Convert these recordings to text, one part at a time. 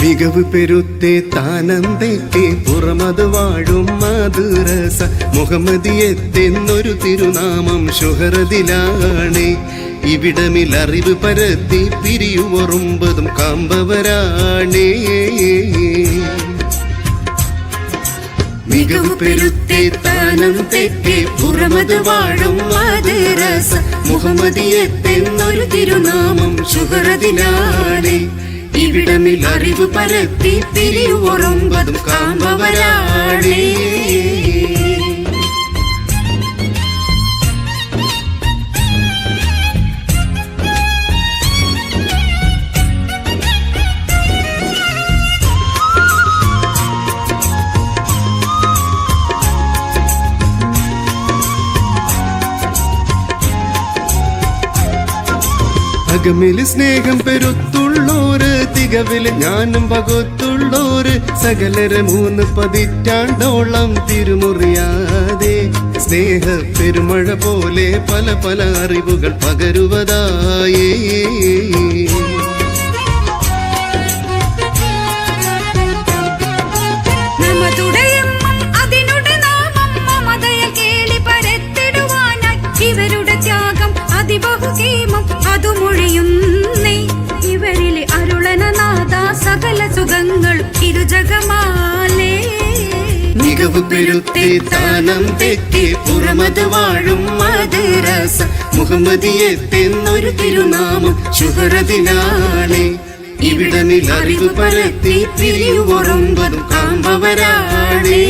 മികവ് പെരുത്തെ താനന്തയ്ക്ക് പുറമത് വാഴും മദ്രസ മുഹമ്മദിയത്തെന്നൊരു തിരുനാമം ശുഹറതിലാണ്. ഇവിടമിൽ അറിവ് പരത്തി പിരിയുവറുമ്പതും കാമ്പവരാണേ. മികവ് പെരുത്തെ താനന്തയ്ക്ക് പുറമത് വാഴും മദ്രസ മുഹമ്മദിയത്തെന്നൊരു തിരുനാമം ശുഹറതിലാണ്. ഇവിടമിൽ അറിവ് പരത്തി പിരിയുവറുമ്പതും കാമ്പവരാണേ. അകമില് സ്നേഹം പെരുത്തുള്ളോര് തികവില് ജ്ഞാനം പകുത്തുള്ളോര് സകലരെ 3 പതിറ്റാണ്ടോളം തിരുമുറിയാതെ സ്നേഹ പെരുമഴ പോലെ പല പല അറിവുകൾ പകരുവതായേ. ഇവരുടെ ത്യാഗം അതിബഹുകീമം അതുമൊഴിയുന്നേ. ഇവരിലെ അരുളനനാഥ സകല സുഖങ്ങൾ ഇരുജഗമാലേ. മികവ് പെരുത്തെ താനന്തയ്ക്ക് പുറമത് വാഴും മദ്രസ മുഹമ്മദിയത്തെന്നൊരു തിരുനാമം ശുഹറതിലാണ്. ഇവിടമിൽ അറിവ് പരത്തി പിരിയുവറുമ്പതും കാമ്പവരാണേ.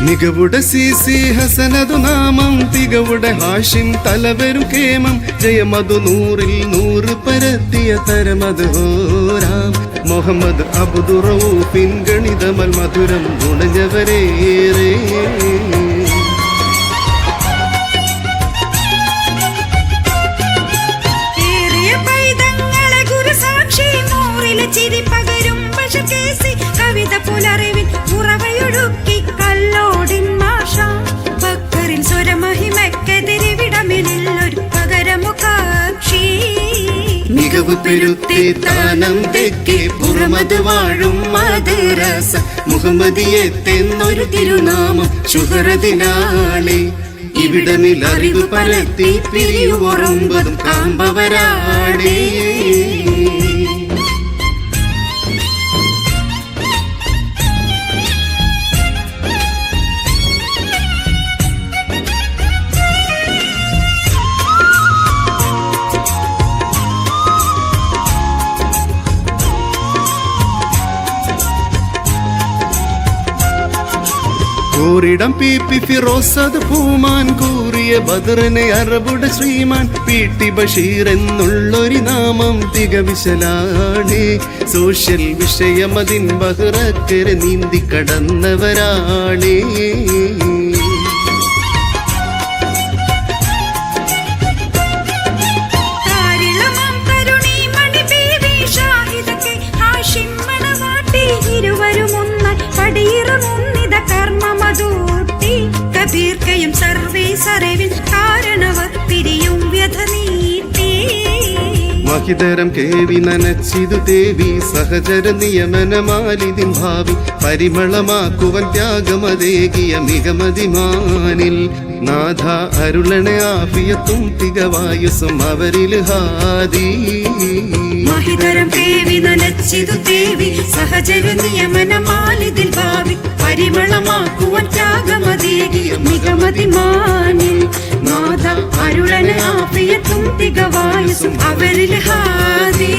മികവുടെ സിസി ഹസനതു നാമം തികവുടെ ഹാഷിം തലവരും കേമം ജയമതു 100ൽ 100 പരത്തിയ തരമത് ഹോരാം മുഹമ്മദ് അബ്ദുറഊഫിൻ ഗണിതമൽ മധുരം ഗുണജവരേറെ. കവിത പുലറിവിൻ ഉറവയൊഴുക്കി കല്ലോടിൻ മാഷ ബക്കറിൻ സ്വരമഹിമക്കെതിരിവിടമില്ലൊരു പകരമുഖാക്ഷി. മികവ് പെരുത്തെ താനന്തയ്ക്ക് പുറമത് വാഴും മദ്രസ മുഹമ്മദിയത്തെന്നൊരു തിരുനാമം ശുഹറതിലാണ്. ഇവിടമിൽ അറിവ് പരത്തി പിരിയുവറുമ്പതും കാമ്പവരാണേ. കൂറിടം പി ഫിറോസത് പൂമാൻ കൂറിയ ബദറിനെ അറബുടെ ശ്രീമാൻ പി ബഷീർ എന്നുള്ളൊരു നാമം തികവിശലാണ്. സോഷ്യൽ വിഷയമതിൻ ബഹ്റക്കരെ നീന്തി കടന്നവരാണ്. കബീർക്കയും സർവീസറിവിൻ കാരണവർ പിരിയും വ്യഥ നീട്ടി. മഹിതരം കേവി നനച്ചിതു ദേവി സഹചര നിയമനമാലിതിൻ ഭാവി പരിമളമാക്കുവൻ ത്യാഗമതേകിയ മികമതിമാനിൽ നാഥ അരുളണെ ആഫിയത്തും തികവായുസും അവരിൽ ഹാദി. മഹിതരം ദേവി നനച്ചിതു ദേവി സഹചര നിയമനമാലിതിൽ ഭാവി പരിമളമാക്കുവൻ ത്യാഗമതേകിയ മികമതിമാനിൽ നാഥ അരുളണെ ആഫിയത്തും തികവായുസും അവരിൽ ഹാദി.